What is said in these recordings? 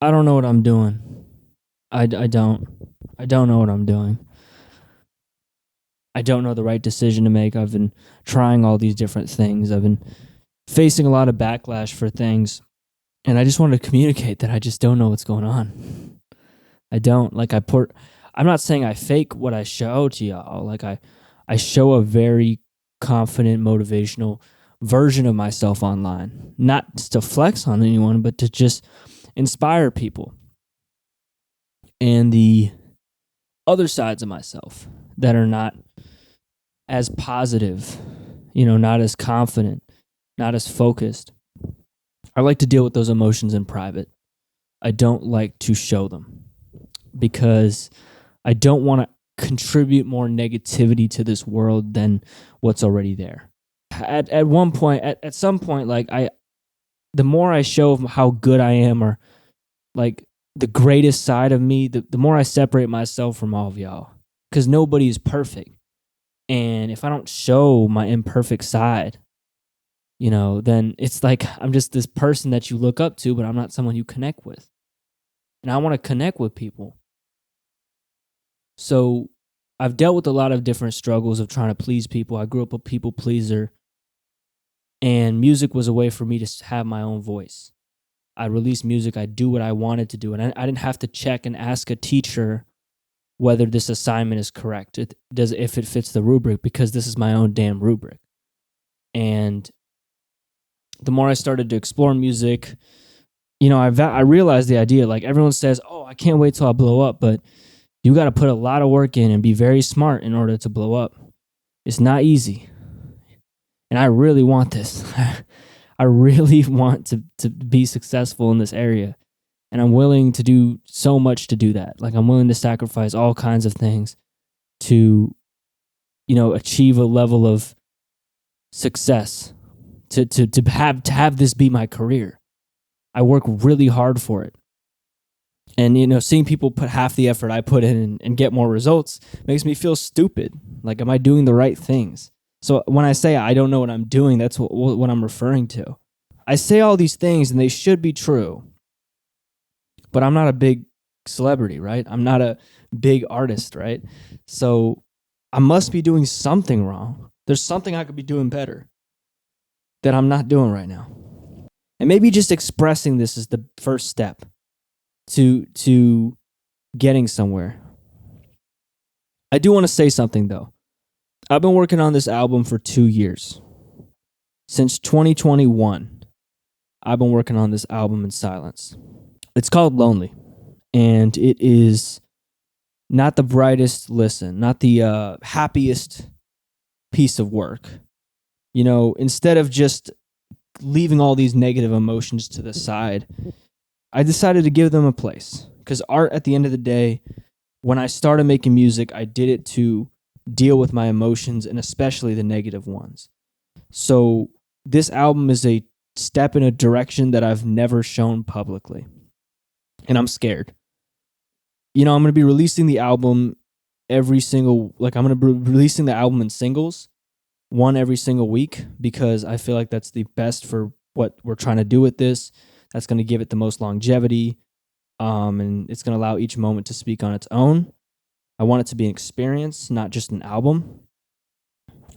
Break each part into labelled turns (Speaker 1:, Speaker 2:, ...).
Speaker 1: I don't know what I'm doing. I don't. I don't know what I'm doing. I don't know the right decision to make. I've been trying all these different things. I've been facing a lot of backlash for things. And I just wanted to communicate that I just don't know what's going on. I don't. I'm not saying I fake what I show to y'all. I show a very confident, motivational version of myself online. Not to flex on anyone, but to just inspire people. And the other sides of myself that are not as positive, not as confident, not as focused. I like to deal with those emotions in private. I don't like to show them because I don't want to contribute more negativity to this world than what's already there. At some point, the more I show how good I am, or like the greatest side of me, the more I separate myself from all of y'all, because nobody is perfect. And if I don't show my imperfect side, then it's like I'm just this person that you look up to, but I'm not someone you connect with. And I want to connect with people. So I've dealt with a lot of different struggles of trying to please people. I grew up a people pleaser, and music was a way for me to have my own voice. I release music, I do what I wanted to do, and I didn't have to check and ask a teacher whether this assignment is correct. If it fits the rubric, because this is my own damn rubric. And the more I started to explore music, I realized the idea. Like, everyone says, "Oh, I can't wait till I blow up," but you got to put a lot of work in and be very smart in order to blow up. It's not easy, and I really want this. I really want to be successful in this area, and I'm willing to do so much to do that. Like, I'm willing to sacrifice all kinds of things to, achieve a level of success, to have this be my career. I work really hard for it. And, seeing people put half the effort I put in and get more results makes me feel stupid. Like, am I doing the right things? So when I say I don't know what I'm doing, that's what I'm referring to. I say all these things and they should be true, but I'm not a big celebrity, right? I'm not a big artist, right? So I must be doing something wrong. There's something I could be doing better that I'm not doing right now. And maybe just expressing this is the first step to getting somewhere. I do want to say something though. I've been working on this album for 2 years. Since 2021, I've been working on this album in silence. It's called Lonely, and it is not the brightest listen, not the happiest piece of work. Instead of just leaving all these negative emotions to the side, I decided to give them a place. Because art, at the end of the day, when I started making music, I did it to deal with my emotions, and especially the negative ones. So this album is a step in a direction that I've never shown publicly. And I'm scared. I'm going to be releasing the album I'm going to be releasing the album in singles, one every single week, because I feel like that's the best for what we're trying to do with this. That's going to give it the most longevity, and it's going to allow each moment to speak on its own. I want it to be an experience, not just an album.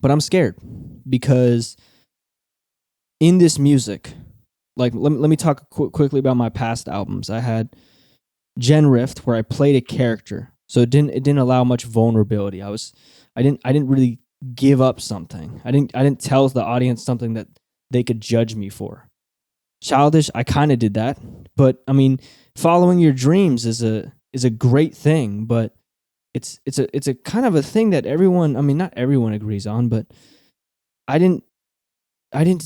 Speaker 1: But I'm scared because in this music, let me talk quickly about my past albums. I had Gen Rift, where I played a character, so it didn't allow much vulnerability. I didn't really give up something. I didn't tell the audience something that they could judge me for. Childish, I kind of did that, but I mean, following your dreams is a great thing, but it's a kind of a thing that everyone, I mean, not everyone agrees on, but I didn't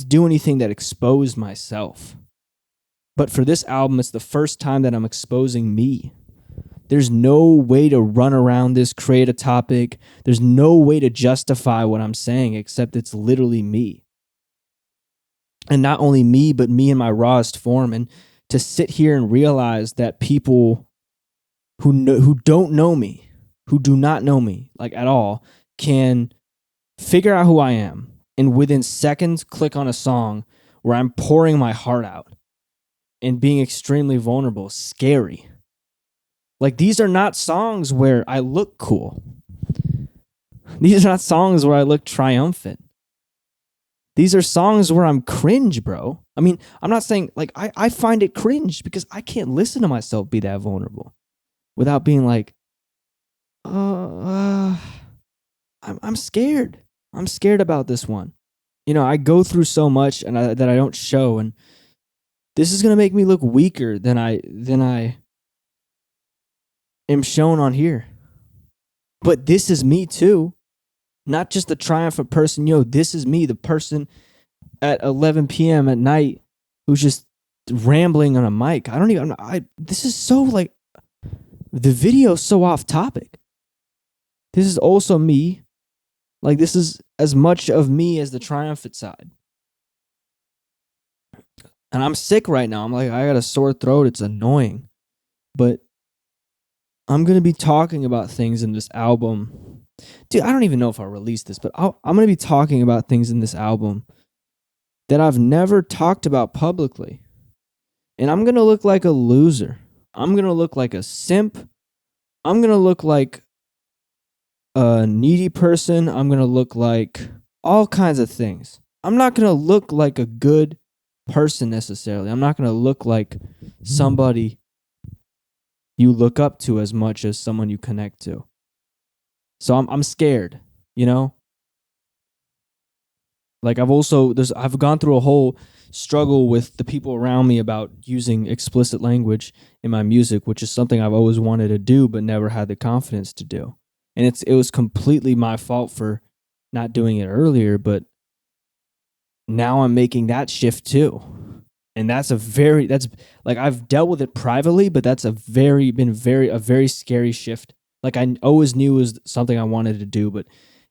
Speaker 1: do anything that exposed myself. But for this album, it's the first time that I'm exposing me. There's no way to run around this, create a topic. There's no way to justify what I'm saying except it's literally me. And not only me, but me in my rawest form. And to sit here and realize that people who don't know me, who do not know me like at all, can figure out who I am and within seconds click on a song where I'm pouring my heart out. and being extremely vulnerable, scary. Like, these are not songs where I look cool. These are not songs where I look triumphant. These are songs where I'm cringe, bro. I mean, I'm not saying, like, I find it cringe because I can't listen to myself be that vulnerable without being like, I'm scared. I'm scared about this one. You know, I go through so much that I don't show, and this is gonna make me look weaker than I am shown on here. But this is me too. Not just the triumphant person. Yo, this is me, the person at 11 p.m. at night who's just rambling on a mic. This is so, like, the video's so off topic. This is also me. Like, this is as much of me as the triumphant side. And I'm sick right now. I'm like, I got a sore throat. It's annoying. But I'm going to be talking about things in this album. Dude, I don't even know if I'll release this, but I'm going to be talking about things in this album that I've never talked about publicly. And I'm going to look like a loser. I'm going to look like a simp. I'm going to look like a needy person. I'm going to look like all kinds of things. I'm not going to look like a good person necessarily. I'm not going to look like somebody you look up to as much as someone you connect to. So I'm scared, you know? Like, I've gone through a whole struggle with the people around me about using explicit language in my music, which is something I've always wanted to do but never had the confidence to do. And it was completely my fault for not doing it earlier, but now I'm making that shift too. And that's like, I've dealt with it privately, but that's a very scary shift. Like, I always knew it was something I wanted to do, but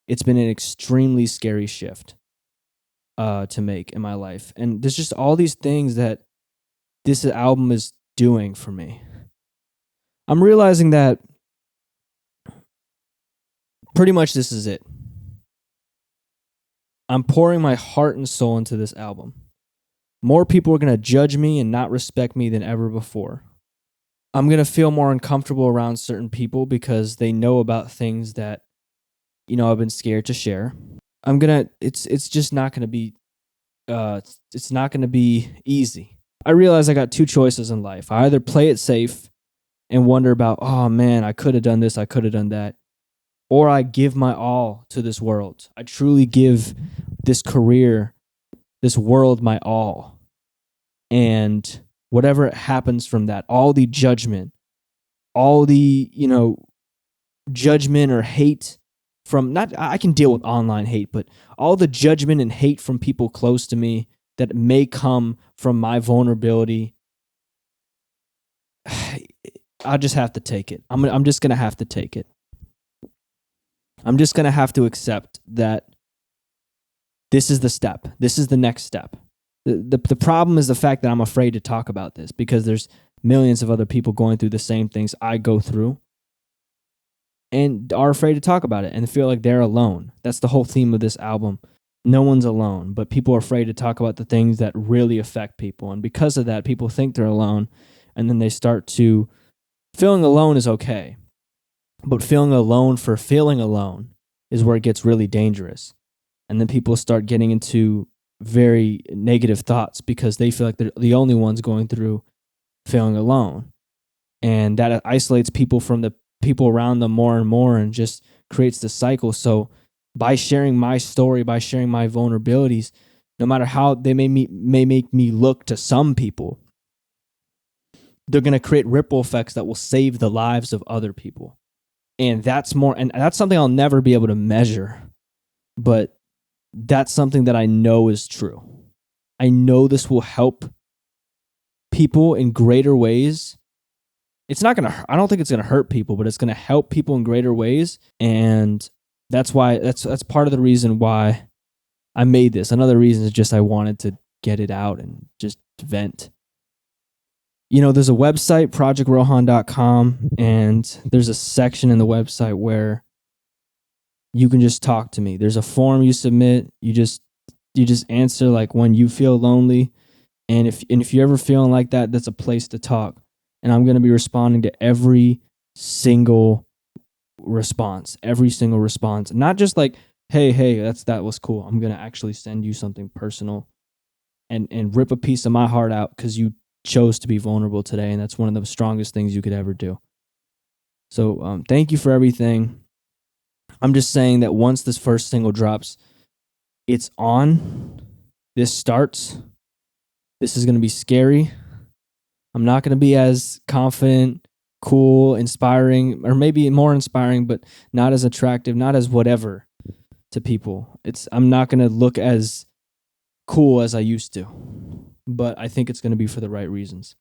Speaker 1: it's been an extremely scary shift to make in my life. And there's just all these things that this album is doing for me. I'm realizing that pretty much this is it. I'm pouring my heart and soul into this album. More people are going to judge me and not respect me than ever before. I'm going to feel more uncomfortable around certain people because they know about things that, you know, I've been scared to share. It's just not going to be, it's not going to be easy. I realize I got two choices in life. I either play it safe and wonder about, oh man, I could have done this, I could have done that. Or I give my all to this world. I truly give this career, this world, my all. And whatever happens from that, all the judgment, all the, you know, judgment or hate from, I can deal with online hate, but all the judgment and hate from people close to me that may come from my vulnerability, I just have to take it. I'm just going to have to take it. I'm just going to have to accept that this is the step. This is the next step. The problem is the fact that I'm afraid to talk about this because there's millions of other people going through the same things I go through and are afraid to talk about it and feel like they're alone. That's the whole theme of this album. No one's alone, but people are afraid to talk about the things that really affect people. And because of that, people think they're alone, and then they start to... Feeling alone is okay, but feeling alone for feeling alone is where it gets really dangerous. And then people start getting into very negative thoughts because they feel like they're the only ones going through feeling alone. And that isolates people from the people around them more and more and just creates the cycle. So by sharing my story, by sharing my vulnerabilities, no matter how they may make me look to some people, they're going to create ripple effects that will save the lives of other people. And that's something I'll never be able to measure, but that's something that I know is true. I know this will help people in greater ways. I don't think it's going to hurt people, but it's going to help people in greater ways. And that's part of the reason why I made this. Another reason is just I wanted to get it out and just vent. You know, there's a website, projectrohan.com, and there's a section in the website where you can just talk to me. There's a form you submit. You just answer like when you feel lonely. And if you're ever feeling like that, that's a place to talk. And I'm going to be responding to every single response. Not just like, hey, that was cool. I'm going to actually send you something personal and rip a piece of my heart out because you chose to be vulnerable today. And that's one of the strongest things you could ever do. So thank you for everything. I'm just saying that once this first single drops, it's on. This starts. This is going to be scary. I'm not going to be as confident, cool, inspiring, or maybe more inspiring, but not as attractive, not as whatever to people. I'm not going to look as cool as I used to, but I think it's going to be for the right reasons.